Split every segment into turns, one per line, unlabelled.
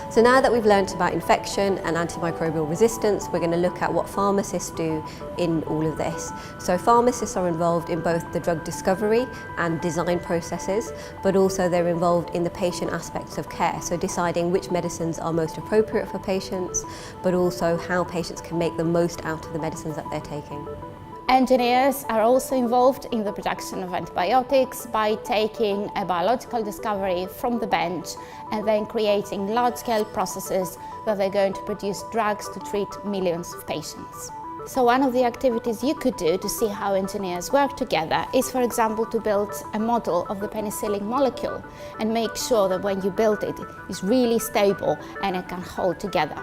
So now that we've learnt about infection and antimicrobial resistance, we're going to look at what pharmacists do in all of this. So pharmacists are involved in both the drug discovery and design processes, but also they're involved in the patient aspects of care, so deciding which medicines are most appropriate for patients, but also how patients can make the most out of the medicines that they're taking.
Engineers are also involved in the production of antibiotics by taking a biological discovery from the bench and then creating large-scale processes where they're going to produce drugs to treat millions of patients. So one of the activities you could do to see how engineers work together is, for example, to build a model of the penicillin molecule and make sure that when you build it, it's really stable and it can hold together.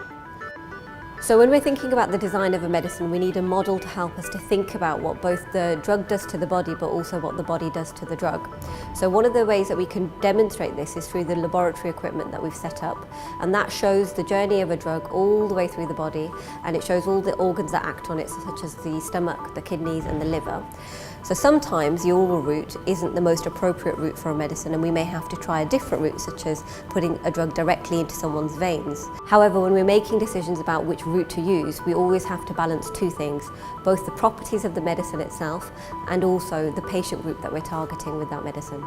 So when we're thinking about the design of a medicine, we need a model to help us to think about what both the drug does to the body, but also what the body does to the drug. So one of the ways that we can demonstrate this is through the laboratory equipment that we've set up, and that shows the journey of a drug all the way through the body, and it shows all the organs that act on it, such as the stomach, the kidneys and the liver. So sometimes the oral route isn't the most appropriate route for a medicine, and we may have to try a different route, such as putting a drug directly into someone's veins. However, when we're making decisions about which route to use, we always have to balance two things, both the properties of the medicine itself and also the patient group that we're targeting with that medicine.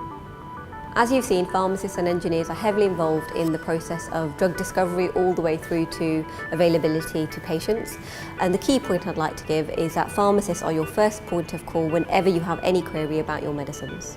As you've seen, pharmacists and engineers are heavily involved in the process of drug discovery all the way through to availability to patients. And the key point I'd like to give is that pharmacists are your first point of call whenever you have any query about your medicines.